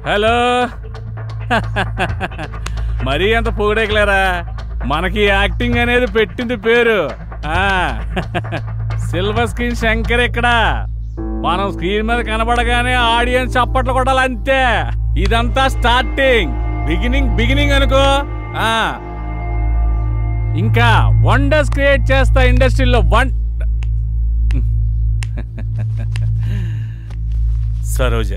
Hello మరీ అంత పొగడేకలేరా, మనకి యాక్టింగ్ అనేది పెట్టింది పేరు. సిల్వర్ స్క్రీన్ శంకర్ ఇక్కడ. మనం స్క్రీన్ మీద కనబడగానే ఆడియన్స్ చప్పట్లు కొట్టాలి అంతే. ఇదంతా స్టార్టింగ్, బిగినింగ్ అనుకో. ఇంకా వండర్స్ క్రియేట్ చేస్తా ఇండస్ట్రీలో. సరోజ,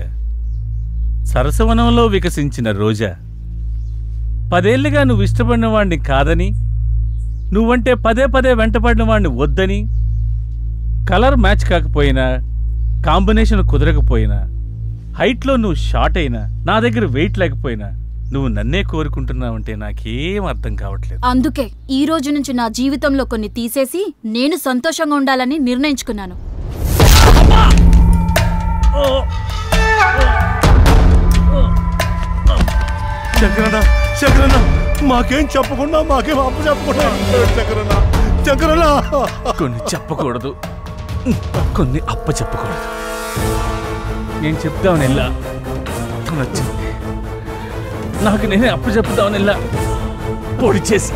సరసవనంలో వికసించిన రోజా, 10 ఏళ్లుగా నువ్వు ఇష్టపడిన వాడిని కాదని, నువ్వంటే పదే వెంటపడిన వాడిని వద్దని, కలర్ మ్యాచ్ కాకపోయినా, కాంబినేషన్ కుదరకపోయినా, హైట్లో నువ్వు షార్ట్ అయినా, నా దగ్గర వెయిట్ లేకపోయినా, నువ్వు నన్నే కోరుకుంటున్నావంటే నాకేం అర్థం కావట్లేదు. అందుకే ఈ రోజు నుంచి నా జీవితంలో కొన్ని తీసేసి నేను సంతోషంగా ఉండాలని నిర్ణయించుకున్నాను. శంకరన్న, మాకేం చెప్పకుండా, మాకేం అప్పు చెప్పకుండా. శంకరన్న, కొన్ని చెప్పకూడదు, కొన్ని అప్ప చెప్పకూడదు. నేను చెప్తామని వెళ్ళా, నచ్చింది. నాకు నేనే అప్పు చెప్తామని వెళ్ళా, పొడి చేసి.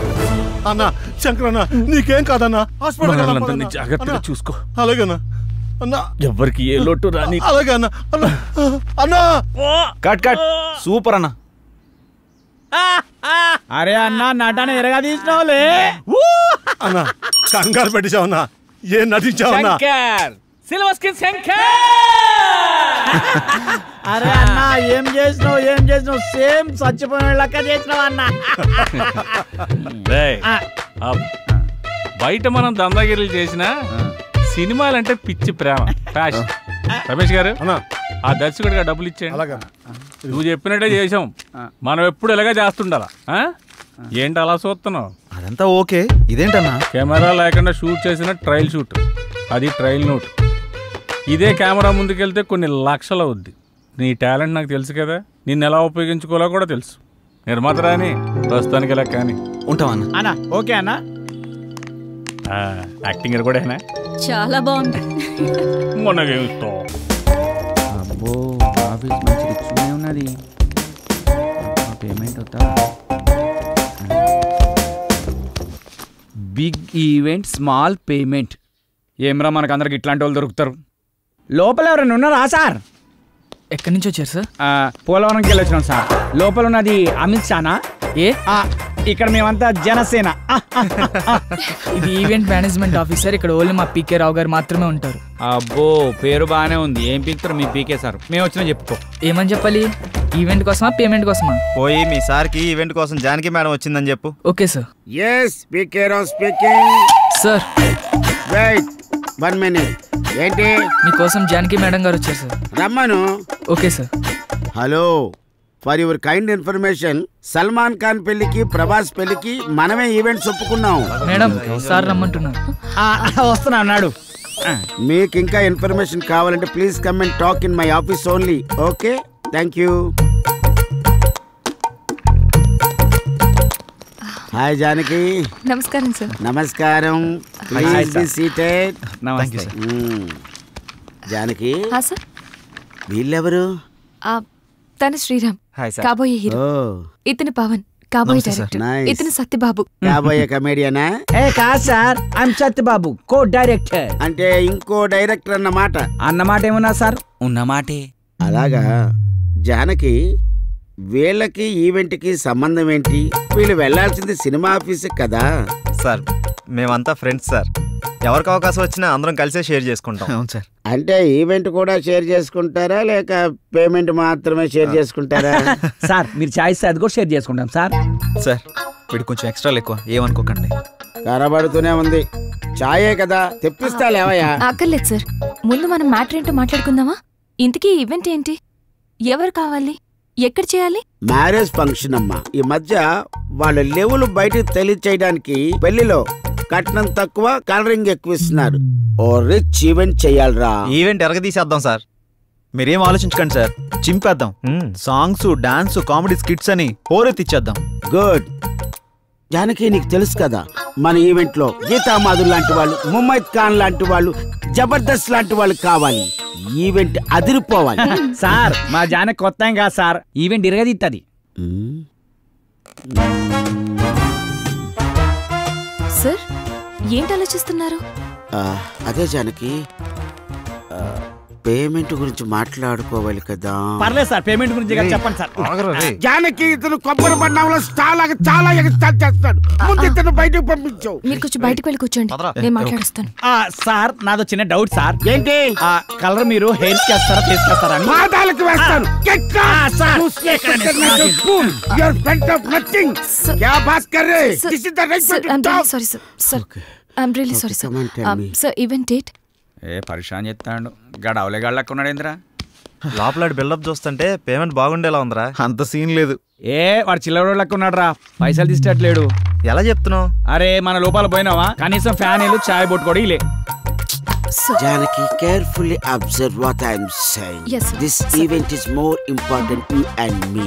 అన్న శంకరన్న, నీకేం కాదన్నా, హాస్పిటల్ జాగ్రత్తగా చూసుకో. అలాగేనా అన్నా, ఎవరికి ఏ లోటు రాని. అలాగే అన్న. అన్నా కట్ సూపర్ అన్న. అరే అన్న, నటన ఎరగా తీసినావులే అన్నా. కంగారు పెట్టించావన్నా, ఏం నటించావన్నా? Silver screen Shankar. అరే అన్న, ఏం చేసినావు? సేమ్ చచ్చిపోయిన లెక్క చేసినావు అన్న. బయట మనం దందాగిరీలు చేసినా సినిమాలంటే పిచ్చి ప్రేమ, ప్యాషన్. రమేష్ గారు, ఆ దర్శకుడిగా డబ్బులు ఇచ్చేయండి. నువ్వు చెప్పినట్టే చేసాం, మనం ఎప్పుడు ఇలాగే చేస్తుండాలా. ఏంటి అలా చూస్తున్నావు? అదంతా ఓకే, ఇదేంటన్నా? కెమెరా లేకుండా షూట్ చేసిన ట్రయల్ షూట్, అది ట్రయల్ నోట్. ఇదే కెమెరా ముందుకెళ్తే కొన్ని లక్షలు అవుద్ది. నీ టాలెంట్ నాకు తెలుసు కదా, నిన్ను ఎలా ఉపయోగించుకోవాలో కూడా తెలుసు. నిర్మాత రాని ప్రస్తుతానికి ఇలా కానీ ఉంటావన్నా. ఓకే అన్న. యాక్టింగ్ కూడా చాలా బాగుంది. మొన్న అబ్బో, ఆఫీస్ మంచి రిచ్గానే ఉన్నది. పేమెంట్ అవుతా. Big event, small payment. ఏమరా మనకందరికి ఇట్లాంటి వాళ్ళు దొరుకుతారు? లోపల ఎవరైనా ఉన్నారా సార్? ఎక్కడి నుంచి వచ్చారు సార్? పోలవరంకి వెళ్ళి వచ్చినాం సార్. లోపల ఉన్నది అమిత్ షానా? ఇక్కడ మేమంతా జనసేన. ఇది ఈవెంట్ మేనేజ్మెంట్ ఆఫీసర్. ఇక్కడ ఓన్లీ మా పీకే రావు గారు మాత్రమే ఉంటారు. అబ్బో, పేరు బాగానే ఉంది. ఏం పీకుతారు మీ పీకే సార్? మేము వచ్చినా చెప్పుకో. ఏమని చెప్పాలి? ఈవెంట్ కోసమా, పేమెంట్ కోసమా? పోయి మీ సార్కి ఈవెంట్ కోసం జానకి మేడం వచ్చిందని చెప్పు. Okay sir. yes PK Rao speaking. Sir wait 1 minute. ఏంటి? మీకోసం జానకి మేడం గారు వచ్చారు సార్. రమ్మను. Okay sir. Hello, for your kind information, Salman Khan పెళ్లికి, ప్రభాస్ పెళ్లికి మనమే ఈవెంట్స్ ఒప్పుకున్నాం. మేడం, సార్ రమ్మంటున్నారు. వస్తున్నా అన్నాడు. మీకు ఇంకా ఇన్ఫర్మేషన్ కావాలంటే please come and talk in my office only. Okay, thank you. Hi Janaki. నమస్కారం సార్. నమస్కారం. Please be seated. నమస్తే సార్. జానకి, సార్. వీళ్ళెవరు? తన శ్రీరామ్, కాబోయే హీరో. ఇతను పవన్, కాబోయే డైరెక్టర్. ఇతను సత్యబాబు, కాబోయే కమేడియనా? కాదు sir, I'm Satyababu, co director. అంటే ఇంకో డైరెక్టర్ అన్నమాట. అన్నమాట ఏమన్నా సార్? ఉన్నమాటే. అలాగా. జానకి, వీళ్ళకి ఈవెంట్కి సంబంధం ఏంటి? వీళ్ళు వెళ్లాల్సింది సినిమా ఆఫీస్ కదా సార్. మేమంతా ఫ్రెండ్స్ సార్, ఎవరికి అవకాశం వచ్చినా అందరం కలిసే షేర్ చేసుకుంటాం. అవును సార్. అంటే ఈవెంట్ కూడా షేర్ చేసుకుంటారా, లేక పేమెంట్ మాత్రమే షేర్ చేసుకుంటారా? సార్ మీరు చాయిస్ అది కూడా షేర్ చేసుకుంటాం సార్. సార్ వీడు కొంచెం ఎక్స్ట్రాలు ఎక్కువ, ఏమనుకోకండి. కనబడుతూనే ఉంది. చాయే కదా, తెప్పిస్తా లేవయ్యా. అక్కర్లేదు సార్, ముందు మనం మ్యాటర్ ఏంటో మాట్లాడుకుందామా? ఇంతకీ ఈవెంట్ ఏంటి? ఎవరు కావాలి? ఎక్కడ చేయాలి? మ్యారేజ్ ఫంక్షన్ అమ్మా. ఈ మధ్య వాళ్ళ లెవెల్ బయటకు తెలియచేయడానికి పెళ్లిలో కట్నం తక్కువ, కలరింగ్ ఎక్కువ ఇస్తున్నారు. ఓ రిచ్ ఈవెంట్ చెయ్యాలరా. ఈవెంట్ ఎరగదీసేద్దాం సార్, మీరేం ఆలోచించకండి సార్. చింపేద్దాం. సాంగ్స్, డాన్స్, కామెడీ స్కిట్స్ అని హోరెత్తిచ్చేద్దాం. గుడ్. జానకి, నీకు తెలుసు కదా మన ఈవెంట్ లో గీతామాధుర్ లాంటి వాళ్ళు, ముమైత్ ఖాన్ లాంటి వాళ్ళు, జబర్దస్త్ లాంటి వాళ్ళు కావాలి. ఈవెంట్ అదిరిపోవాలి. సార్ మా జాన కొత్త ఏం కాదు సార్, ఈవెంట్ ఇరగదిత్తది. సార్ ఏంటి ఆలోచిస్తున్నారు? అదే జానకి, పేమెంట్ గురించి మాట్లాడుకోవాలి కదా. పర్లేదు సార్, పేమెంట్ గురించి చెప్పండి సార్. జానకి ఇతను కొబ్బరి బండంలో చాలా ఎగస్టాల్ చేస్తాడు. ముందు ఇతను బయటకు పంపించావు. మీరు కొంచెం బయటకు వెళ్ళి కూర్చోండి, నేను మాట్లాడుస్తాను. సార్ నాదో చిన్న డౌట్ సార్. ఏంటి? కలర్ మీరు హెయిర్ కి వేస్తారా, ఫేస్ కి వేస్తారా? పాదాలకు వేస్తాను. ఈవెంట్ డేట్ పరిశాన్ చెప్తాడు గడవలే గళ్ళకున్నాడేంద్రా. లోపల బిల్డప్ చూస్తుంటే పేమెంట్ బాగుండేలా ఉందిరా. అంత సీన్ లేదు. వాడు చిల్లర లెక్కున్నాడు రా, పైసలు తీసేటట్లేడు. ఎలా చెప్తున్నావు? అరే మన లోపల పోయినావా, కనీసం ఫ్యాన్ ఇల్లు చాయ్ బొట్టు కూడా ఇలే. Janaki, carefully observe what I am saying. Yes, sir. This event is more important you and me.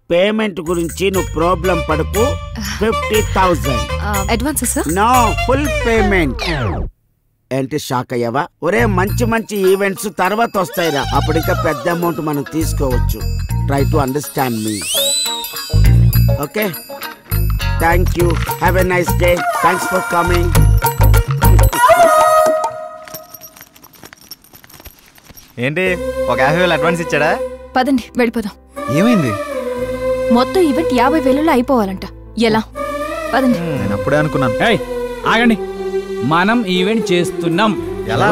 Payment గురించి నువ్వు ప్రాబ్లం పడకు. 50,000 advance sir? No, full payment. ఏంటి షాక్ అయ్యావా? ఒరే మంచి ఈవెంట్స్ తర్వాత వస్తాయిరా, అప్పుడు ఇంకా పెద్ద అమౌంట్ మనం తీసుకోవచ్చు. Try to understand me. Okay, thank you. Have a nice day. Thanks for coming. ఏంటి, ఒక 50,000 అడ్వాన్స్ ఇచ్చాడా? పదండి వెళ్ళిపోదాం. ఏమైంది? మొత్తం ఈవెంట్ 50,000లో అయిపోవాలంట. ఎలా? పదండి. నేను అప్పుడే అనుకున్నాను. ఆగండి, మనం ఈవెంట్ చేస్తున్నాం. ఎలా?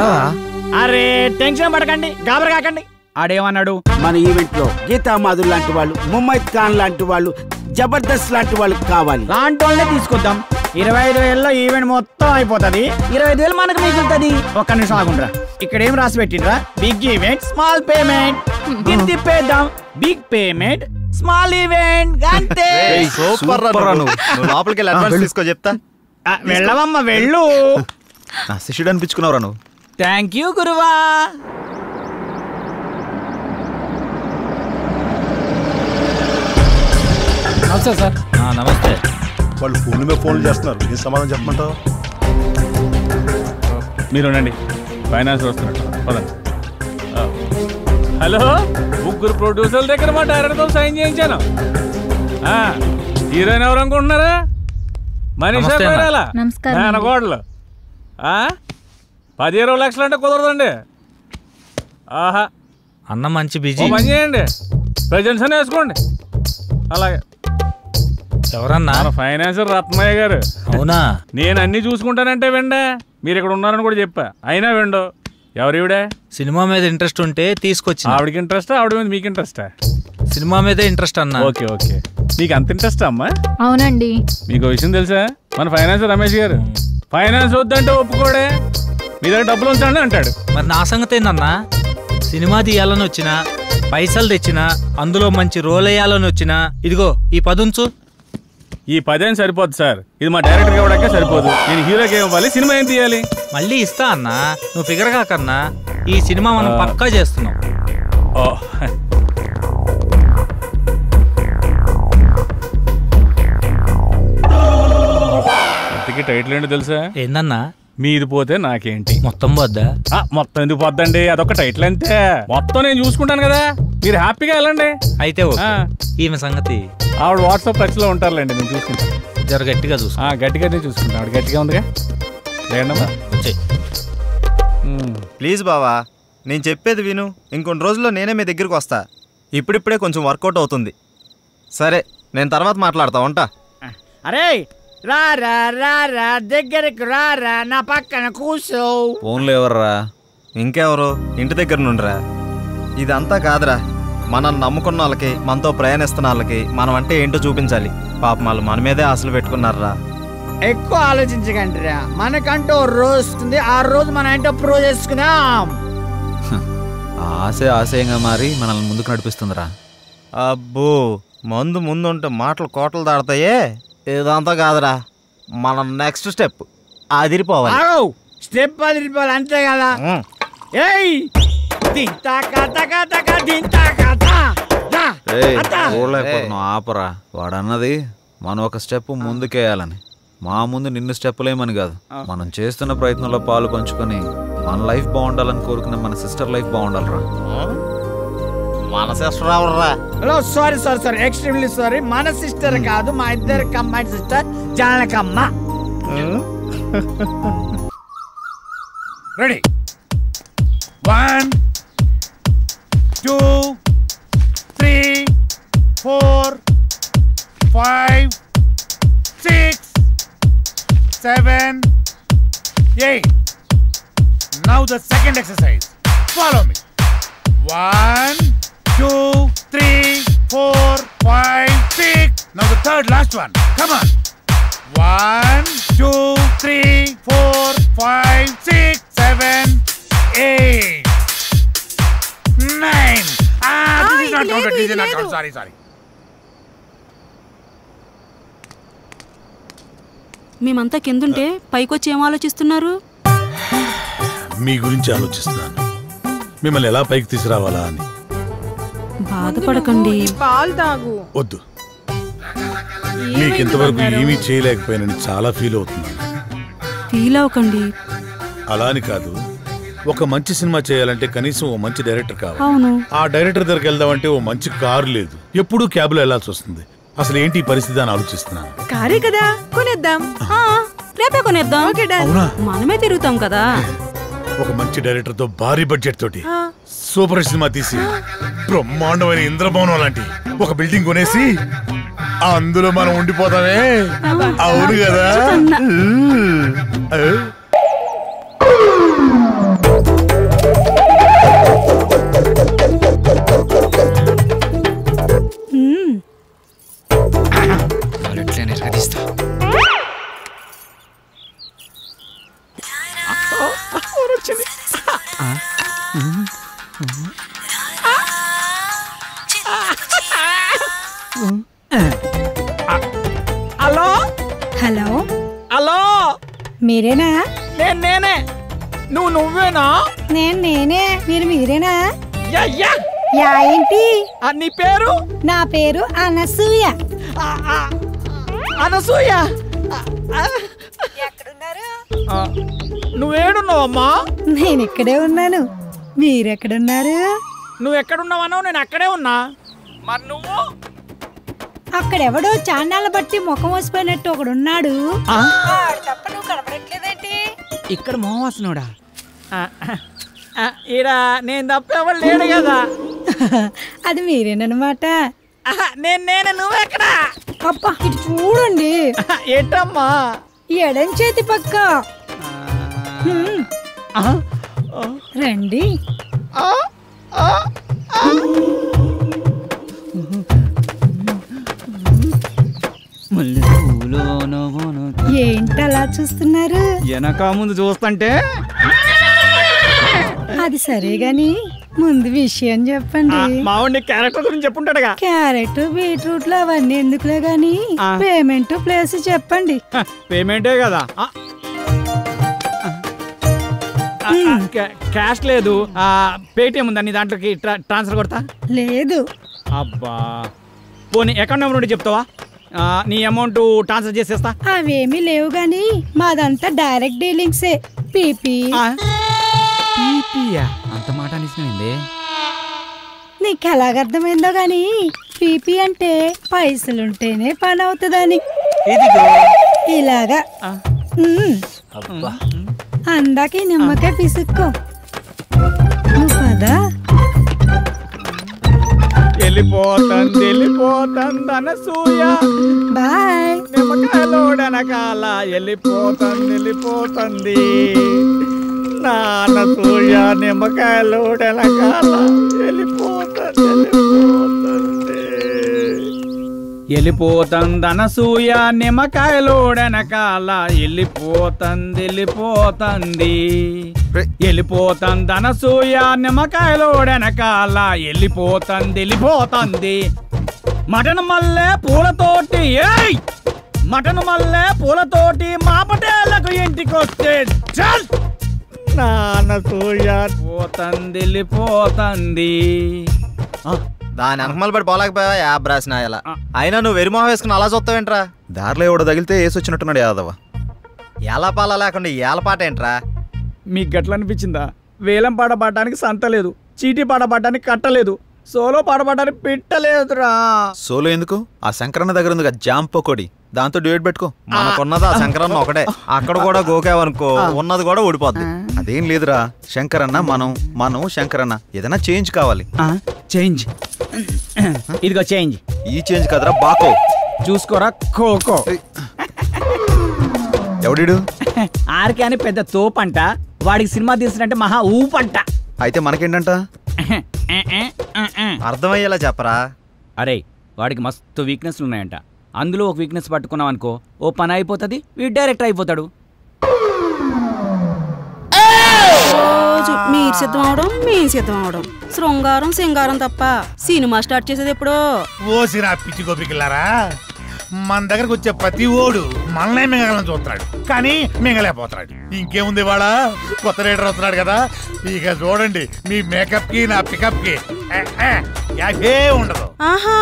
అరే టెన్షన్ పడకండి, గాబర కాకండి. ఆడేమన్నాడు? మన ఈవెంట్ లో గీతా మాధుర్ లాంటి వాళ్ళు, ముమ్మైద్ ఖాన్ లాంటి వాళ్ళు, జబర్దస్త్ లాంటి వాళ్ళు కావాలి. లాంటి వాళ్ళనే తీసుకొద్దాం. 25,000లో ఈవెంట్ మొత్తం అయిపోతుంది. 25,000 మనకు మిగులుతుంది. ఒక్క నిమిషం ఆగుండ్రా, ఇక్కడ ఏం రాసి పెట్టిండ్రా? Big event small payment. దీన్ని తిప్పేద్దాం. బిగ్ పేమెంట్ స్మాల్ ఈవెంట్ అంతే. సూపర్ రా నువ్వు. లోపలికి వెళ్ళి అడ్వాన్స్ తీసుకో చెప్తా. వెళ్ళవమ్మ వెళ్ళు. నా శిష్యుడు అనిపించుకున్నావురా నువ్వు. థ్యాంక్ యూ గురువా. నమస్తే సార్. నమస్తే. వాళ్ళు ఫోన్ల మీద ఫోన్లు చేస్తున్నారు, ఏం సమాధానం చెప్పమంటావు? మీరు ఉండండి, ఫైనాన్స్ వస్తున్నట్టు. పదండి. హలో, ముగ్గురు ప్రొడ్యూసర్ల దగ్గర మా డైరెక్టర్తో సైన్ చేయించాను. హీరోయిన్ ఎవరు అనుకుంటున్నారా? మనీషా కొయిరాలా, మేనకోడలు. 10-20 లక్షలు అంటే కుదరదండి. ఆహా, అన్న మంచి బిజీ. పని చేయండి, ప్రజెంట్స్ అని వేసుకోండి. అలాగే. ఎవరన్నా? ఫైనాన్సర్ రత్నయ్య గారు. అవునా? నేను అన్ని చూసుకుంటానంటే వెండా, మీరు ఇక్కడ ఉన్నారని కూడా చెప్పా, అయినా వెండో. ఎవరివిడే? సినిమా మీద ఇంట్రెస్ట్ ఉంటే తీసుకొచ్చి. ఆవిడకి ఇంట్రెస్టా, ఆవిడ మీద మీకు ఇంట్రెస్టా? సినిమా మీదే ఇంట్రెస్ట్ అన్న. ఓకే ఓకే, మీకు అంత ఇంట్రెస్ట్ అమ్మా? అవునండి. మీకు విషయం తెలుసా, మన ఫైనాన్సర్ రమేష్ గారు ఫైనాన్స్ వద్దంటే ఒప్పుకోడే, మీ దగ్గర డబ్బులు ఉంచండి అంటాడు. మరి నా సంగతి ఏందన్నా? సినిమా తీయాలని వచ్చినా, పైసలు తెచ్చినా, అందులో మంచి రోల్ వేయాలని వచ్చినా, ఇదిగో ఈ 10 ఉంచు. ఈ 10 సరిపోదు సార్, ఇది మా డైరెక్టర్ ఇవ్వడానికే సరిపోదు. నేను హీరోకి ఏం ఇవ్వాలి, సినిమా ఏం తీయాలి? మళ్ళీ ఇస్తా అన్నా, నువ్వు ఫిగర్ కాకన్నా. ఈ సినిమా మనం పక్కా చేస్తున్నాం. ఇంతకీ టైటిల్ ఏంటో తెలుసా? ఏందన్నా? మీది పోతే నాకేంటి. మొత్తం పోద్దా? మొత్తం ఎందుకు పోద్దండి, అదొక టైటిల్ అంతే. మొత్తం నేను చూసుకుంటాను కదా, మీరు హ్యాపీగా వెళ్ళండి. అయితే ఈమె సంగతి ఆవిడ వాట్సాప్ టచ్ లో ఉంటారులేండి, నేను చూసుకుంటాను. జర గట్టిగా చూసుకుంటా. గట్టిగానే చూసుకుంటా. ఆవిడ గట్టిగా ఉందిగా. లేదమ్మా, ప్లీజ్ బావా, నేను చెప్పేది విను. ఇంకొన్ని రోజుల్లో నేనే మీ దగ్గరికి వస్తా. ఇప్పుడిప్పుడే కొంచెం వర్కౌట్ అవుతుంది. సరే, నేను తర్వాత మాట్లాడతా, ఉంటా. అరే రారా రారా, దగ్గరకు రారా, నా పక్కన కూర్చో. ఫోన్లో ఎవర్రా? ఇంకెవరు? ఇంటి దగ్గర నుండిరా. ఇదంతా కాదురా, మనం నమ్ముకున్న వాళ్ళకి, మనతో ప్రయాణిస్తున్న వాళ్ళకి మనం అంటే ఏంటో చూపించాలి. పాపం వాళ్ళు మన మీదే ఆశలు పెట్టుకున్నారా. ఎక్కువ ఆలోచించకండిరా, మనకంటూ రోజు వస్తుంది, ఆ రోజు మనం ఏంటో ప్రూవ్ చేసుకున్నాం. ఆశే ఆశయంగా మారి మనల్ని ముందుకు నడిపిస్తుందిరా. అబ్బో, మందు ముందుంటే మాటలు కోటలు దాడతాయే. ఇదంతా కాదురా, మనం నెక్స్ట్ స్టెప్ అదిరిపోవాలి. స్టెప్ అదిరిపోవాలి, అంతే కదా. ఏయ్ ఆపరా, వాడన్నది మనం ఒక స్టెప్ ముందుకేయాలని. మా ముందు నిన్ను స్టెప్పులేమని కాదు, మనం చేస్తున్న ప్రయత్నంలో పాలు పంచుకొని మన లైఫ్ బాగుండాలని కోరుకునే మన సిస్టర్ లైఫ్ బాగుండాలిరా. మన సిస్టర్ ఎవర్రా? Sorry extremely sorry. మన సిస్టర్ కాదు, మా ఇద్దరు కమ్మాయి sister Janakamma. Ready 1 2 3 4 5 6 7 8. Now the second exercise. Follow me. 1 2 3 4 5 6. Now the third last one. Come on. 1 2 3 4 5 6 7 8 9. This is not counted. This is not counted. Sorry. మేమంతా కిందుంటే పైకొచ్చి ఏం ఆలోచిస్తున్నారు? మీ గురించి ఆలోచిస్తున్నాను, మిమ్మల్ని ఎలా పైకి తీసుకురావాలా అని. బాధపడకండి, పాలు తాగు. వద్దు, మీకు ఇంతవరకు ఏమీ చేయలేకపోయానని చాలా ఫీల్ అవుతున్నాను. ఫీల్ అవ్వకండి. అలా అని కాదు, ఒక మంచి సినిమా చేయాలంటే కనీసం ఓ మంచి డైరెక్టర్ కావాలి. అవును. ఆ డైరెక్టర్ దగ్గరికి వెళ్దామంటే ఓ మంచి కారు లేదు, ఎప్పుడూ క్యాబ్లో వెళ్లాల్సి వస్తుంది. అసలు ఏంటి పరిస్థితి అని ఆలోచిస్తున్నాను. కారే కదా, కొనేద్దాం. రేపే కొనేద్దాం. అవునా? మనమే తిరుగుతాం కదా. ఒక మంచి డైరెక్టర్ తో భారీ బడ్జెట్ తోటి సూపర్ సినిమా తీసి బ్రహ్మాండమైన ఇంద్రభవనం లాంటి ఒక బిల్డింగ్ కొనేసి అందులో మనం ఉండిపోతామే. అవును కదా? హలో హలో హలో, మీరేనా? నేనే. నువ్వేనా? నేనే. మీరేనా? యా ఏంటి నీ పేరు? నా పేరు అనసూయ. అనసూయ, ఎక్కడున్నారు? నువ్వేడున్నావమ్మా? నేను ఇక్కడే ఉన్నాను. మీరెక్కడున్నారు? నువ్వు ఎక్కడున్నావనో నేను అక్కడే ఉన్నా. మరి నువ్వు? అక్కడెవడో చాన్నాళ్ళ బట్టి ముఖం వసిపోయినట్టు ఒకడున్నాడు. తప్ప నువ్వు కనపడట్లేదేంటి? ఇక్కడ మోహవాసనుడా? ఈడ నేను తప్ప ఎవరు లేడు కదా. అది మీరేనమాట. నేను నువ్వెక్కడా? అబ్బా, ఇటు చూడండి. ఏంటమ్మా? ఎడం చేతి పక్క. రండి. ఏంటలా చూస్తున్నారు? వెనక ముందు చూస్తుంటే. అది సరే గాని ముందు విషయం చెప్పండి. మావాడి క్యారెక్టర్ గురించి చెప్పుంటాడుగా. క్యారెట్ బీట్రూట్ లో అవన్నీ ఎందుకులే గాని పేమెంట్ ప్లేస్ చెప్పండి. పేమెంటే కదా. క్యాష్ లేదు, పేటిఎం ఉందా నీ దాంట్లోకి ట్రాన్స్ఫర్ కొడతా? లేదు. అబ్బా, పోనీ అకౌంట్ నెంబర్ ఉంటే చెప్తావా? నీ అమౌంట్ ట్రాన్స్ఫర్ చేసేస్తా. అవేమీ లేవు గాని మాదంతా డైరెక్ట్ డీలింగ్సే. పీపీ. అంత మాట అనిసింది. నీకు ఎలాగర్థమైందో గాని పీపీ అంటే పైసలుంటేనే పని అవుతుందని. ఇలాగా అందాక నిమ్మకాయ పిసుక్కో. నువ్వు కదా వెళ్ళిపోతుంది అనసూయ. బాయ్. నిమ్మకాయలోడనకాల వెళ్ళిపోతుంది నానసూయ. నిమ్మకాయలోడనకాల వెళ్ళిపోతుంది అనసూయ. నిమ్మకాయలోడనకాల వెళ్ళిపోతుంది అనసూయ. నిమ్మకాయలోడనకాల వెళ్ళిపోతుంది. మటన్ మల్లె పూలతోటి మా పటేళ్లకు ఇంటికొస్తే చల్ నానసూయ. వెళ్ళిపోతుంది. దాని అంకమలు పడి పోలేకపోయావా యాబ్ రాసిన ఇలా. అయినా నువ్వు వెరిమోహం వేసుకుని అలా చూస్తావేంట్రా? దారిలో ఎవడో తగిలితే వేసి వచ్చినట్టున్నాడు యాదవ. ఏలపాల లేకుండా ఏలపాట ఏంట్రా? మీకు గట్ల అనిపించిందా? వేలం పాట పాడడానికి సంత లేదు, చీటీ పాట పాడడానికి కట్టలేదు, సోలో పాట పాడడానికి పెట్టలేదురా. సోలో ఎందుకు? ఆ శంకరన్న దగ్గర ఉంది జామ్ పకోడి, దాంతో డ్యూయట్ పెట్టుకో. మనకున్నది ఆ శంకరన్న ఒకటే, అక్కడ కూడా గోకావనుకో ఉన్నది కూడా ఊడిపోద్ది. అదేం లేదురా, శంకరన్న మనం శంకరన్న ఏదైనా చేంజ్ కావాలి. చేంజ్ ఇదిగో చేంజ్. ఈ చేంజ్ కదరా బాకో, చూసుకోరా ఖోఖో. ఎవడిడు? ఆర్కే అని పెద్ద తోపంట, వాడికి సినిమా తీసినట్టే మహా ఊపంట. అయితే మనకేంటంట? అర్థమయ్యేలా చెప్పరా. అరే వాడికి మస్తు వీక్నెస్లు ఉన్నాయంట, అందులో ఒక వీక్నెస్ పట్టుకున్నాం అనుకో ఓ పని అయిపోతుంది, వీడు డైరెక్టర్ అయిపోతాడు. రోజు మీరు సిద్ధం అవడం మేము సిద్ధం అవడం, శృంగారం సింగారం తప్ప సినిమా స్టార్ట్ చేసేది ఎప్పుడో. ఓసిరా పిచ్చి గోపికిల్లారా, మన దగ్గరకు వచ్చే ప్రతి ఓడు మనల్నే మింగలని చూస్తున్నాడు, కానీ మింగలేకపోతున్నాడు. ఇంకేముంది వాళ్ళ కొత్త రైడర్ వస్తున్నాడు కదా, ఇక చూడండి మీ మేకప్ కి నా పికప్ కి యాభే ఉండదు. ఆహా,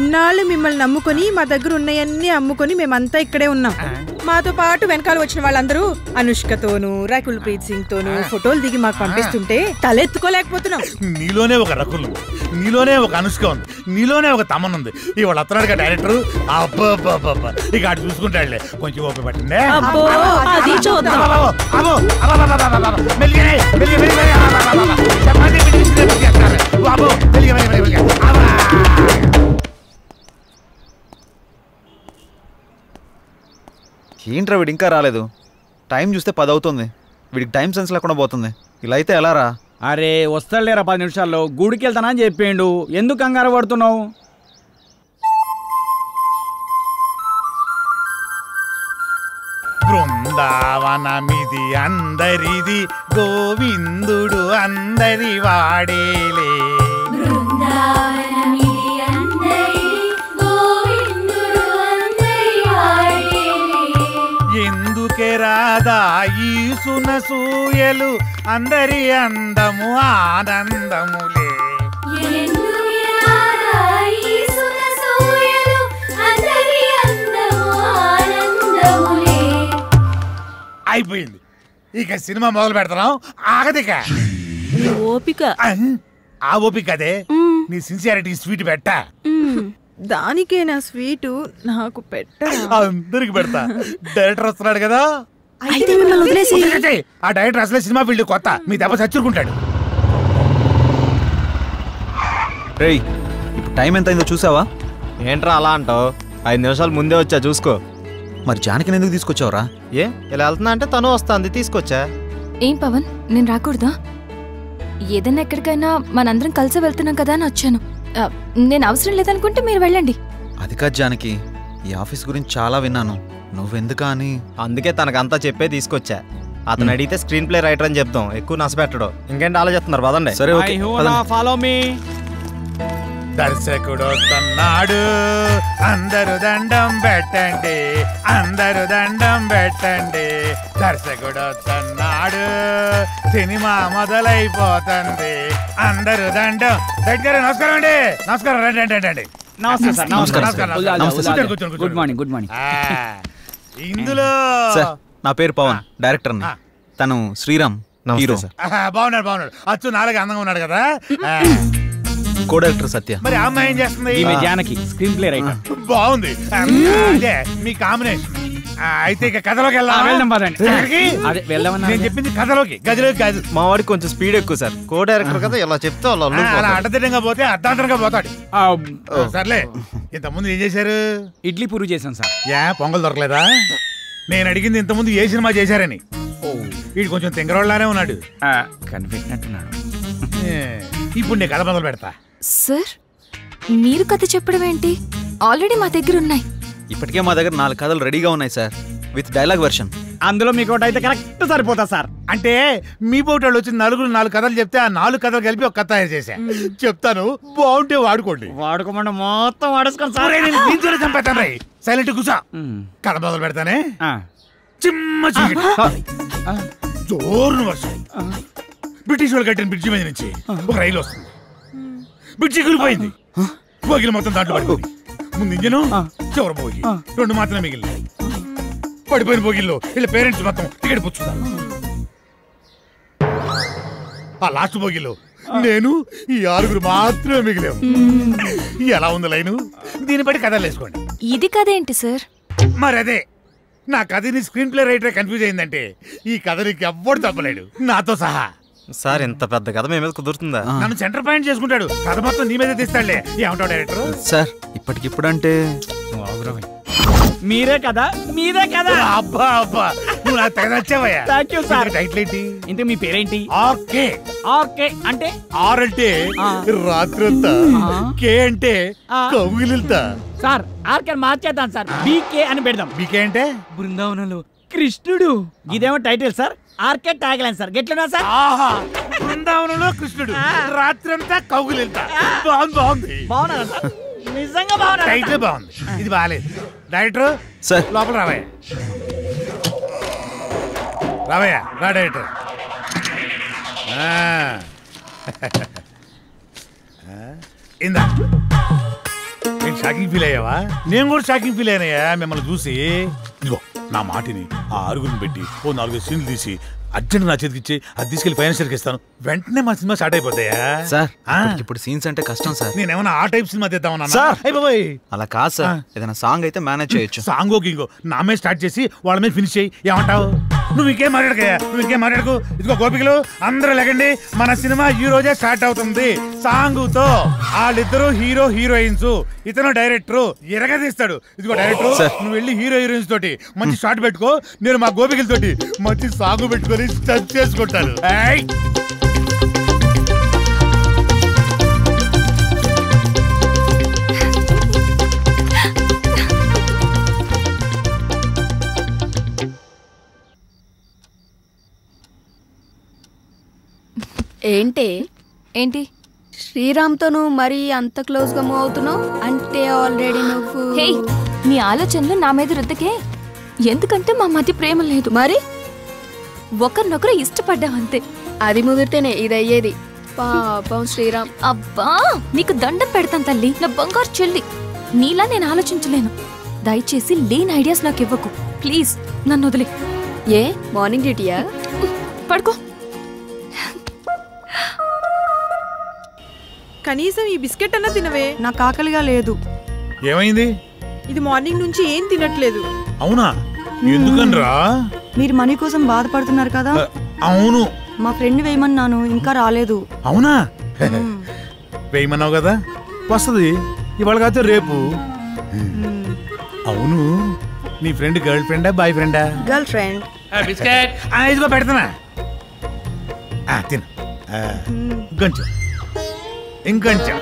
ఇన్నాళ్ళు మిమ్మల్ని నమ్ముకొని మా దగ్గర ఉన్నాయన్నీ అమ్ముకొని మేమంతా ఇక్కడే ఉన్నాం. మాతో పాటు వెనకాల వచ్చిన వాళ్ళందరూ అనుష్కతోనూ రకుల్ ప్రీత్ సింగ్ తోనూ ఫోటోలు దిగి మాకు పంపిస్తుంటే తలెత్తుకోలేకపోతున్నాం. నీలోనే ఒక రకుల్ ఉంది, నీలోనే ఒక అనుష్క ఉంది, నీలోనే ఒక తమన్ ఉంది. ఇవాళ వస్తున్నాడు కదా డైరెక్టర్, అబ్బా ఇక అటు చూసుకుంటాడులే, కొంచెం ఓపిక పట్టిందే. ఏంట్రా వీడు ఇంకా రాలేదు? టైం చూస్తే 10 అవుతుంది, వీడికి టైం సెన్స్ లేకుండా పోతుంది. ఇలా అయితే ఎలా రా? అరే వస్తాడులేరా 10 నిమిషాల్లో, గుడికి వెళ్తానా అని చెప్పిండు, ఎందుకు కంగారు పడుతున్నావు? బృందావనమిది అందరిది, గోవిందుడు అందరి వాడేలే. ఎందుకే రాదా ఈ సునసూయలు, అందరి అందము ఆనందములే. అయిపోయింది, ఇక సినిమా మొదలు పెడతాం. ఆగదిక ఓపిక. ఆ ఓపిక అదే నీ సిన్సియారిటీ స్వీట్ పెట్ట. దానికే నా స్వీటు నాకు పెట్ట. అందరికి పెడతా. డైరెక్టర్ వస్తున్నాడు కదా, ఆ డైరెక్టర్ అసలే సినిమా ఫీల్డ్ కొత్త, మీ దెబ్బ చచ్చుకుంటాడు. రేయ్ ఇప్పుడు టైం ఎంత అయిందో చూసావా? ఏంట్రా అలా అంటావు? 5 నిమిషాలు ముందే వచ్చా చూసుకో. మరి జానకిని ఎందుకు తీసుకొచ్చావురా? ఏ ఇలా వెళ్తున్నా అంటే తను వస్తుంది, తీసుకొచ్చా. ఏం పవన్, నేను రాకూడదా? ఏదైనా ఎక్కడికైనా మనందరం కలిసి వెళ్తున్నాం కదా అని వచ్చాను. నేను అవసరం లేదనుకుంటే మీరు వెళ్ళండి. అది కాదు జానకి, ఈ ఆఫీస్ గురించి చాలా విన్నాను, నువ్వెందుకా అని. అందుకే తనకంతా చెప్పే తీసుకొచ్చా. అతను అడిగితే స్క్రీన్ ప్లే రైటర్ అని చెప్తాం, ఎక్కువ నష్టపెట్టడు. ఇంకేంటి ఆలోచిస్తున్నారు? పదండి. సరే ఫాలో మీ. దర్శకుడు వస్తున్నాడు, అందరు దండం పెట్టండి, అందరు దండం పెట్టండి. దర్శకుడు వస్తున్నాడు, సినిమా మొదలైపోతుంది, అందరు దండం. దగ్గర నమస్కారం అండి. నమస్కారం, రండి రండి రండి. Good morning. Good morning. ఇందులో నా పేరు పవన్, డైరెక్టర్. తను శ్రీరామ్, హీరో. బాగున్నాడు. అచ్చు నాలుగు అందంగా ఉన్నాడు కదా. కో డైరెక్టర్ సత్య. మరి ఆ అమ్మాయి ఏం చేస్తుంది? ఈమె జానకి, స్క్రీన్ ప్లే రైటర్. బాగుంది, అదే మీ కాంబినేషన్. అయితే ఇక కథలోకి వెళ్దాం. నేను చెప్పింది కథలోకి, గదిలోకి కాదు. మా వాడికి కొంచెం స్పీడ్ ఎక్కువ సార్, కో డైరెక్టర్ కదా, ఇలా చెప్తే అలా అడ్డదిడ్డంగా పోతే అర్ధాంతరంగా పోతాడు. సర్లే, ఇంతకుముందు ఏం చేశారు? ఇడ్లీ పూరి చేశాను సార్. పొంగల్ దొరకలేదా? నేను అడిగింది ఇంతకుముందు ఏ సినిమా చేశారని. వీడు కొంచెం తింగరోళ్ళనే ఉన్నాడు, కనిపెట్టినట్టున్నాడు. ఇప్పుడు నేను కథ మొదలు పెడతా. సార్ మీరు కథ చెప్పడం ఏంటి? ఆల్రెడీ మా దగ్గర ఉన్నాయి. ఇప్పటికే మా దగ్గర 4 కథలు రెడీగా ఉన్నాయి సార్, విత్ డైలాగ్ వెర్షన్. అందులో మీకు ఒకటి అయితే కరెక్ట్ సరిపోతా సార్. అంటే మీ పోటీ వచ్చి 4 కథలు చెప్తే ఆ 4 కథలు కలిపి ఒక కథ తయారు చేశా. చెప్తాను, బాగుంటే వాడుకోండి. వాడుకోమంటే మొత్తం వాడేసుకోండి సార్. దీంతోనే చంపేస్తాను. రై సైలెంట్ కూసా. కథ మొదలు పెడతానే. చిమ్మ చీకటి, జోరున వర్షం. బ్రిటిష్ వాళ్ళు కట్టిన బ్రిడ్జి మీద నుంచి ఒక రైలు వస్తుంది. బ్రిడ్జి కూలిపోయింది. బోగిలు మొత్తం దాంట్లో పడిపోయి ముందు ఇంజను చివరి బోగి 2 మాత్రమే మిగిలినాయి. పడిపోయిన బోగిల్లో వీళ్ళ పేరెంట్స్ మొత్తం టికెట్ పుచ్చుతారు. ఆ లాస్ట్ బోగిలో నేను ఈ 6 మాత్రమే మిగిలాము. ఎలా ఉంది లైను? దీన్ని బట్టి కథలు వేసుకోండి. ఇది కథ ఏంటి సార్? మరి అదే నా కథని స్క్రీన్ ప్లే రైటర్ కన్ఫ్యూజ్ అయిందంటే ఈ కథ నీకు ఎవ్వడు తప్పలేడు, నాతో సహా. సార్ ఇంత పెద్ద కథ మీ మీద కుదురుతుందా? నన్ను సెంటర్ పాయింట్ చేసుకుంటాడు, కథ మొత్తం నీ మీదే తీస్తాడులే. ఏమంటావు డైరెక్టర్? సార్ ఇప్పటికిప్పుడు అంటే మీరే కదా మీరే కదా. అబ్బా అబ్బా నువ్వు నాకు తెగ నచ్చావయ్యా. Thank you sir. టైటిల్ ఏంటి? ఇంత మీ పేరేంటి? ఆర్కే. ఆర్కే అంటే? ఆర్ అంటే రాత్రంతా, కే అంటే కౌగిలిల్తా. సార్ ఆర్కే మార్చేద్దాం సార్, బీకే అని పెడదాం. బీకే అంటే బృందావనంలో కృష్ణుడు. ఇదేమో title sir, RK tag line sir. గెట్లున్నా సార్? ఆహా, బృందావనంలో కృష్ణుడు, రాత్రంతా కౌగిలిల్తా. బాగుంది. బాగున్నా సార్? నిజంగా బాగున్నా. టైటిల్ బాగుంది, ఇది బాగాలేదు. డైరెక్టర్ సార్ లోపల రావయ్యా. రావయ్యా, రా డైరెక్టర్. ఇందా నేను షాకింగ్ ఫీల్ అయ్యావా? నేను కూడా షాకింగ్ ఫీల్ అయినాయా మిమ్మల్ని చూసి. ఇదిగో నా మాటిని ఆ 6 పెట్టి 4 సీన్లు తీసి అర్జెంట్ నా చేతికి ఇచ్చి అది తీసుకెళ్లి ఫైనాన్షియల్కి ఇస్తాను. వెంటనే మా సినిమా స్టార్ట్ అయిపోతాయా? సార్ ఇప్పుడు సీన్స్ అంటే కష్టం సార్. నేనేమన్నా ఆ టైప్ సినిమా తీద్దామన్నా? అలా కాదు సార్, ఏదైనా సాంగ్ అయితే మేనేజ్ చేయొచ్చు. సాంగో గింగో నా మీద స్టార్ట్ చేసి వాళ్ళ మీద ఫినిష్ చేయి. ఏమంటావు? నువ్వు ఇంకేం మాట్లాడకయ్యా, నువ్వు ఇంకేం మాట్లాడకు. ఇదిగో గోపికలు అందరూ లెగండి, మన సినిమా ఈ రోజే స్టార్ట్ అవుతుంది సాంగుతో. వాళ్ళిద్దరు హీరో హీరోయిన్స్, ఇతను డైరెక్టర్ ఎరగదీస్తాడు. ఇదిగో డైరెక్టర్, నువ్వు వెళ్ళి హీరో హీరోయిన్స్ తోటి మంచి షాట్ పెట్టుకో, నేను మా గోపికలతోటి మంచి సాంగ్ పెట్టుకొని స్టచ్ చేసుకుంటాను. ఏంటి శ్రీరామ్తో నువ్వు మరీ అంత క్లోజ్ గా మూవ్ అవుతున్నావు అంటే ఆల్రెడీ నువ్వు. హే, నీ ఆలోచనలు నా మీద రుద్దకే. ఎందుకంటే మా మధ్య ప్రేమ లేదు, మరి ఒకరినొకరు ఇష్టపడ్డాం అంతే. అది ముదిరితేనే ఇది అయ్యేది. పాపం శ్రీరామ్. అబ్బా నీకు దండం పెడతాను తల్లి, నా బంగారు చెల్లి. నీలా నేను ఆలోచించలేను. దయచేసి లేని ఐడియాస్ నాకు ఇవ్వకు ప్లీజ్. నన్ను వదిలే. ఏ మార్నింగ్ డ్యూటీయా? పడుకో. కనీసం ఈ బిస్కెట్ అన్నా తినవే. నాకు ఆకలిగా లేదు. ఏమైంది? ఇది మార్నింగ్ నుంచి ఏం తినట్లేదు. అవునా? ఎందుకనరా? మీరు మనీ కోసం బాధపడుతున్నారు కదా. అవును. మా ఫ్రెండ్ వేయమన్నాను, ఇంకా రాలేదు. అవునా? వేయమన్నావు కదా, వస్తుంది ఇవాళ కాదు రేపు. అవును, నీ ఫ్రెండ్ గర్ల్ ఫ్రెండా బాయ్ ఫ్రెండా? Girl friend. బిస్కెట్ ఇదిగో పెడతానా, తిను. ఇంకొంచెం ఇంకొంచెం.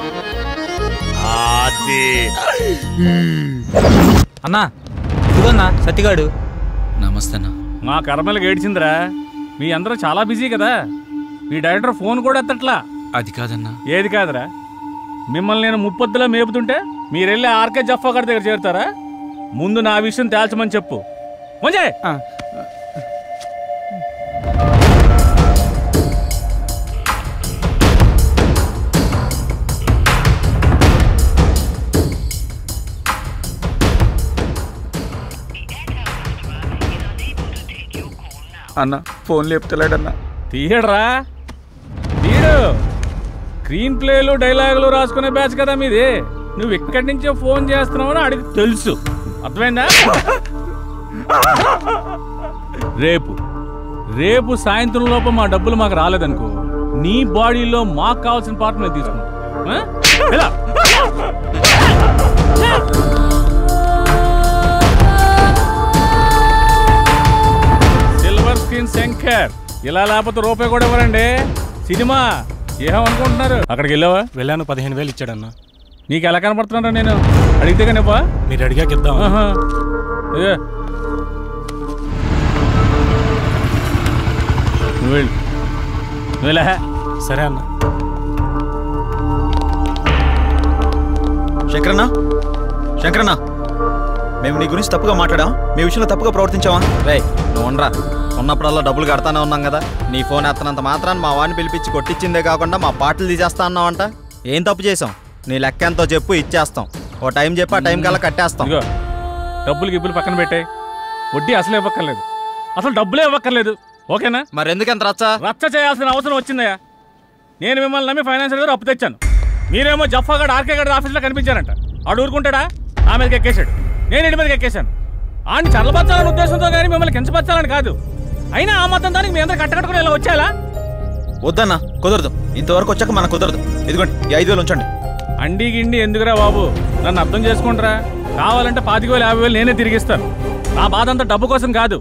అన్నా ఇదిగోన్నా సత్తిగాడు. నమస్తే అన్న. మా కర్మలకు ఏడ్చిందిరా. మీ అందరూ చాలా బిజీ కదా, మీ డైరెక్టర్ ఫోన్ కూడా ఎత్తట్లా. అది కాదన్నా. ఏది కాదురా? మిమ్మల్ని నేను ముప్పొద్దులా మేపుతుంటే మీరెళ్ళి ఆర్కే జఫా గారి దగ్గర చేరుతారా? ముందు నా విషయం తేల్చమని చెప్పు. మంచి అన్న ఫోన్ లేపుతలేడన్నా. తీయడరా, తీయడు. స్క్రీన్ ప్లేలు డైలాగులు రాసుకునే బ్యాచ్ కదా మీది. నువ్వు ఎక్కడి నుంచో ఫోన్ చేస్తున్నావని అడిగి తెలుసు. అర్థమైందా? రేపు సాయంత్రం లోపు మా డబ్బులు మాకు రాలేదనుకో, నీ బాడీలో మాకు కావాల్సిన పార్ట్ నేను తీసుకుంటా. సిల్వర్ స్క్రీన్ శంకర్, ఇలా లేకపోతే రూపాయి కూడా ఇవ్వరండి. సినిమా ఏమనుకుంటున్నారు? అక్కడికి వెళ్ళావా? వెళ్ళాను, 15,000 ఇచ్చాడన్నా. నీకు ఎలా కనపడుతున్నారా? నేను అడిగితే కనిపా? మీరు అడిగాక ఇద్దాం. నువ్వు సరే అన్న. శంకరన్న, మేము నీ గురించి తప్పుగా మాట్లాడాం, మీ విషయంలో తప్పుగా ప్రవర్తించావా? రే నువ్వు ఉండరా, ఉన్నప్పుడల్లా డబ్బులు కడతానే ఉన్నాం కదా. నీ ఫోన్ ఎత్తనంత మాత్రాన్ని మా వాడిని పిలిపించి కొట్టించిందే కాకుండా మా పాటలు తీసేస్తా అన్నావంట. ఏం తప్పు చేసాం? నీ లెక్క ఎంతో చెప్పు, ఇచ్చేస్తాం. ఓ టైం చెప్పు, ఆ టైం కల్లా కట్టేస్తాం. డబ్బులు గిబ్బులు పక్కన పెట్టే, వడ్డీ అసలు ఇవ్వక్కర్లేదు, అసలు డబ్బులే ఇవ్వక్కర్లేదు. ఓకేనా? మరి ఎందుకంత రచ్చ చేయాల్సిన అవసరం వచ్చిందయ్యా. నేను మిమ్మల్ని నమ్మి ఫైనాన్షియల్ గారు అప్పు తెచ్చాను. మీరేమో జఫాగడ్ ఆర్కే గడ్ ఆఫీస్లో కనిపించారంట. ఆడు ఊరుకుంటాడా? ఆ మీదకి ఎక్కేశాడు, నేను ఇంటి మీదకి ఎక్కేశాను. ఆడిని చల్లబచ్చాలనే ఉద్దేశంతో కానీ మిమ్మల్ని కించపరచాలని కాదు. అయినా ఆ మొత్తం దానికి మీ అందరూ కట్టకట్టుకుని ఇలా వచ్చేలా? వద్దన్నా, కుదరదు. ఇంతవరకు వచ్చాక మనకు కుదరదు. ఇదిగోండి, ఈ 5,000 ఉంచండి. అండి గిండి ఎందుకురా బాబు, నన్ను అర్థం చేసుకుంటారా? కావాలంటే 25,000 50,000 నేనే తిరిగిస్తాను. నా బాధ అంతా డబ్బు కోసం కాదు.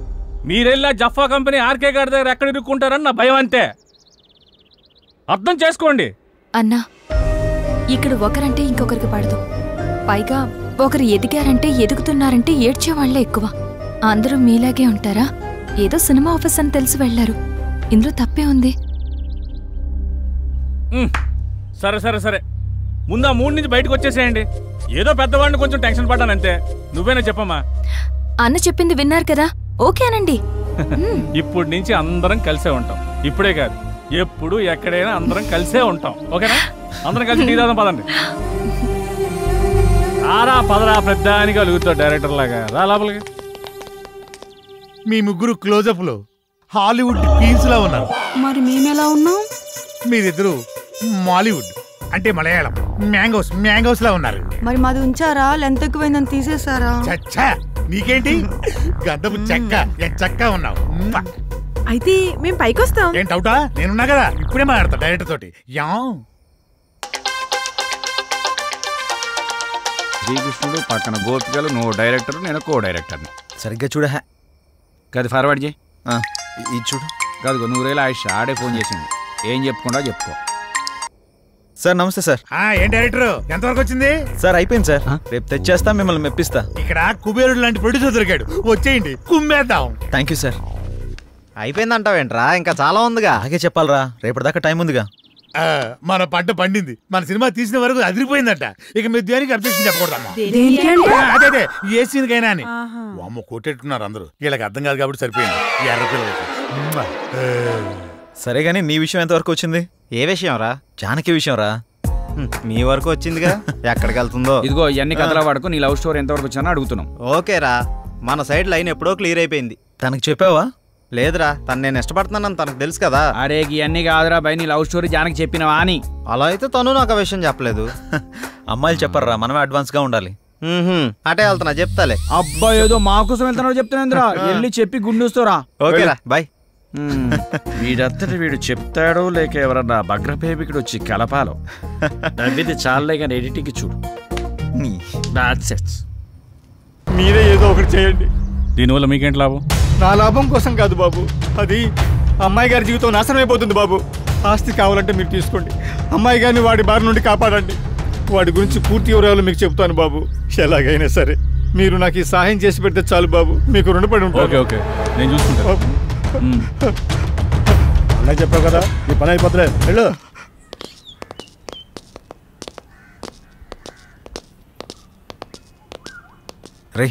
మీరెళ్ళా జఫా కంపెనీ ఆర్కే గారి దగ్గర ఎక్కడ ఇరుక్కుంటారని నా భయం అంతే. అర్థం చేసుకోండి. అన్నా, ఇక్కడ ఒకరంటే ఇంకొకరికి పడదు. పైగా ఒకరు ఎదిగారంటే ఎదుగుతున్నారంటే ఏడ్చేవాళ్లే ఎక్కువ. అందరూ మీలాగే ఉంటారా? ఏదో సినిమా ఆఫీస్ అని తెలిసి వెళ్లారు, ఇందులో తప్పే ఉంది. సరే సరే సరే, ముందు ఆ 3 నుంచి బయటకు వచ్చేసేయండి. ఏదో పెద్దవాడిని కొంచెం టెన్షన్ పడ్డానంతే. నువ్వేనా చెప్పమ్మా? అన్న చెప్పింది విన్నారు కదా, ఓకేనండి. ఇప్పుడు నుంచి అందరం కలిసే ఉంటాం. ఇప్పుడే కాదు, ఎప్పుడు ఎక్కడైనా అందరం కలిసే ఉంటాం. ఓకేనా? అందరం కలిసి టీ తాగుదాం పదండి. రారా పదరా, పెద్దానికి అలుగుతావు డైరెక్టర్ లాగా. రా లోపలికి. మీ ముగ్గురు క్లోజప్ లో హాలీవుడ్ క్వీన్స్ లా ఉన్నారు. మరి మేమెలా ఉన్నాం? మీరిద్దరు మాలీవుడ్ అంటే మలయాళం మ్యాంగోస్ లా ఉన్నారు. మరి మాది ఉంచారా? లెంత్ ఎక్కువైందని తీసేసారా? చచ్చా, నీకేంటి గంధపు చెక్క ఉన్నావు. అయితే మేము పైకి వస్తాం. ఏంటి అవుటా? నేనున్నా కదా, ఇప్పుడే మాట్లాడతా డైరెక్టర్ తోటి. శ్రీకృష్ణుడు పక్కన గోపికలు, నువ్వు డైరెక్టర్, నేను కో డైరెక్టర్ని. సరిగ్గా చూడ గది ఫార్వర్డ్ చేయి. ఇది చూడు. కాదు, 100,000 ఆయుష్ ఆడే ఫోన్ చేసింది. ఏం చెప్పుకుండా చెప్పుకో. సార్ నమస్తే సార్. ఏం డైరెక్టర్, ఎంతవరకు వచ్చింది? సార్ అయిపోయింది సార్, రేపు తెచ్చేస్తా, మిమ్మల్ని మెప్పిస్తా. ఇక్కడ కుబేరుడు లాంటి ప్రొడ్యూసర్ దొరికాడు, వచ్చేయండి కుమ్మేద్దాం. Thank you sir. అయిపోయిందంటావేంట్రా? ఇంకా చాలా ఉందిగా. అలాగే చెప్పాలరా, రేపటిదాకా టైం ఉందిగా. మన పంట పండింది, మన సినిమా తీసిన వరకు అదిరిపోయిందట. ఇక మీరు దేనికి అబ్జెక్షన్ చెప్పకూడదమ్మా. అదే ఏ సీన్ కైనా అని. అమ్మ కొట్టేట్టున్నారు అందరూ. వీళ్ళకి అర్థం కాదు కాబట్టి సరిపోయింది. ఎర్రపిల్లలకి. సరే గానీ నీ విషయం ఎంతవరకు వచ్చింది? ఏ విషయం రా? జానకి విషయం రా. మీ వరకు వచ్చిందిగా, ఎక్కడికి వెళ్తుందో. ఇదిగో ఇవన్నీ కథల వాడుకో. నీ లవ్ స్టోరీ ఎంతవరకు వచ్చానో అడుగుతున్నాం. ఓకేరా, మన సైడ్ లైన్ ఎప్పుడో క్లియర్ అయిపోయింది. తనకు చెప్పావా? లేదురా, తను నేను ఇష్టపడుతున్నానని తనకు తెలుసు కదా. అరే ఇవన్నీ కాదురా బై, నీ లవ్ స్టోరీ జానకి చెప్పినవా అని. అలా అయితే తను నాకు ఆ విషయం చెప్పలేదు. అమ్మాయిలు చెప్పర్రా, మనమే అడ్వాన్స్ గా ఉండాలి. అటే వెళ్తున్నా, చెప్తాలే. అబ్బా ఏదో మా కోసం వెళ్తున్నాడు చెప్తున్నా. వెళ్ళి చెప్పి గుండూస్తారా. ఓకేరా బాయ్. వీడంతటి వీడు చెప్తాడో లేక ఎవరన్నా భగ్రపేమికుడు వచ్చి కలపాలో. నవ్విది చాలే కానీ ఎడిటింగ్ చూడు. మీరే ఏదో ఒకటి చేయండి. దీనివల్ల మీకేంటి లాభం? నా లాభం కోసం కాదు బాబు, అది అమ్మాయి గారి జీవితం నాశనం అయిపోతుంది బాబు. ఆస్తి కావాలంటే మీరు తీసుకోండి, అమ్మాయి గారిని వాడి బారి నుండి కాపాడండి. వాడి గురించి పూర్తి వివరాలు మీకు చెప్తాను బాబు. ఎలాగైనా సరే మీరు నాకు ఈ సహాయం చేసి పెడితే చాలు బాబు, మీకు రుణపడి ఉంటాను. ఓకే ఓకే, నేను చూసుకుంటా. అలా చెప్పావు కదా, నీ పని అయిపోతులే, వెళ్ళు. రే,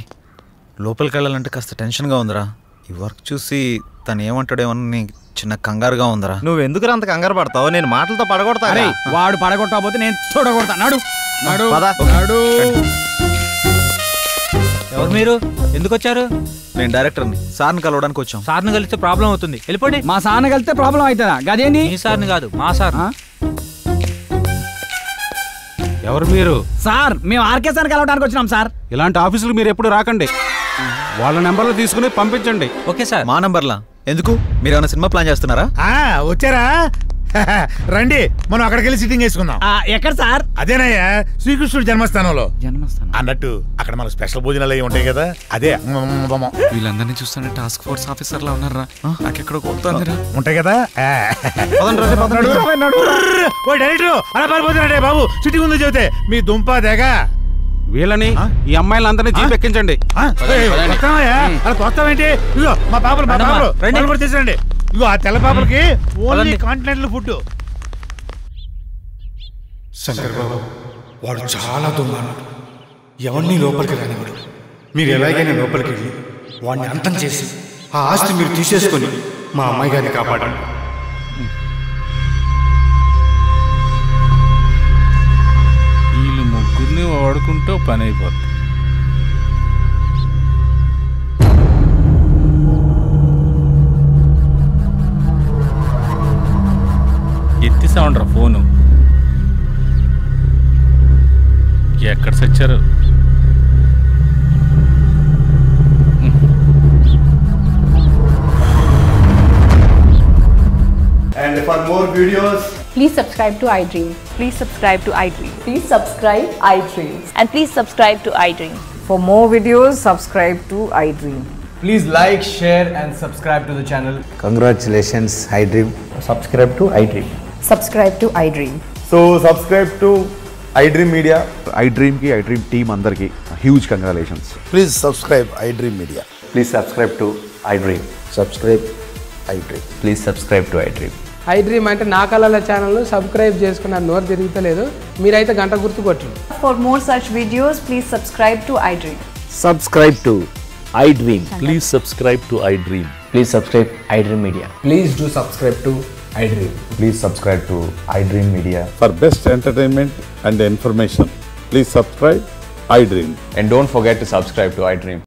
లోపలికి వెళ్ళాలంటే కాస్త టెన్షన్గా ఉందిరా. ఈ వర్క్ చూసి తను ఏమంటాడేమని చిన్న కంగారుగా ఉందిరా. నువ్వు ఎందుకు అంత కంగారు పడతావు? నేను మాటలతో పడగొడతా. వాడు పడగొట్టకపోతే నేను చూడగొడతా. నాడు నాడు నాడు. ఎవరు మీరు? ఎందుకు వచ్చారు? నేను డైరెక్టర్ని, సార్ని కలవడానికి వచ్చాం. సార్ని కలిస్తే ప్రాబ్లం అవుతుంది, వెళ్ళిపోండి. మా సార్ని కలిస్తే ప్రాబ్లం అవుతుందా? గదేంటి? మీ సార్ని కాదు, మా సార్. ఎవరు మీరు? సార్ మేము ఆర్కే సార్ కలవడానికి వచ్చినాం సార్. ఇలాంటి ఆఫీసులు మీరు ఎప్పుడు రాకండి, వాళ్ళ నెంబర్లు తీసుకుని పంపించండి. Okay sir. మా నెంబర్లా ఎందుకు? మీరు ఏమైనా సినిమా ప్లాన్ చేస్తున్నారా? వచ్చారా? రండి, మనం అక్కడికి వెళ్ళి సిట్టింగ్ వేసుకుందాం. ఎక్కడ సార్? అదేనయ్యా, శ్రీకృష్ణుడు జన్మస్థానంలో. జన్మస్థానం అన్నట్టు అక్కడ మన స్పెషల్ భోజనాలు అవి ఉంటాయి కదా, అదే. వీళ్ళందరినీ చూస్తుంటే టాస్క్ ఫోర్స్ ఆఫీసర్ లా ఉన్నారా? నాకెక్కడ కొడుతుందిరా. ఉంటాయి కదా. డైరెక్టర్ అలా పారిపోతున్నాడే బాబు, సిట్టింగ్ ఉందో చెబితే మీ దుంప దేగ. వీళ్ళని, ఈ అమ్మాయిలందరినీ జీప్ ఎక్కించండి. అలా తోస్తామేంటి? ఇదిగో మా పాపలు కూడా తీసుకురండి. ఇగో ఆ తెల్ల పాపలకి ఓన్లీ కాంటినెంటల్ ఫుడ్. శంకర్ బాబు, వాడు చాలా దుర్మార్గుడు, ఎవరిని లోపలికి రానివాడు. మీరు ఎలాగైనా లోపలికి వెళ్ళి వాడిని అంతం చేసి ఆ ఆస్తి మీరు తీసేసుకొని మా అమ్మాయి గారిని కాపాడండి. ఈ మాట్లాడుకుంటూ పని అయిపోతుంది. ఎత్తిసామండ్రా ఫోను. ఎక్కడ సచ్చారు? And for more videos, please subscribe to iDream. Please subscribe to iDream. Please subscribe iDream. And please subscribe to iDream. For more videos, subscribe to iDream. please like, share and subscribe to the channel. Congratulations, iDream. Subscribe to iDream. Subscribe to iDream. So subscribe to iDream Media. iDream ki iDream team andarki huge congratulations. Please subscribe iDream Media. Please subscribe to iDream. Subscribe iDream. Please subscribe to iDream. iDream అంటే నా కళల channel subscribe చేసుకున్నారు, నోరు తిరుగుతలేదు. మీరైతే గంట గుర్తు కొట్టండి. For more such videos, please subscribe to iDream. Subscribe to iDream. Please subscribe to iDream. Please subscribe iDream Media. Please do subscribe to iDream. Please subscribe to iDream Media. For best entertainment and information, please subscribe iDream. And don't forget to subscribe to iDream.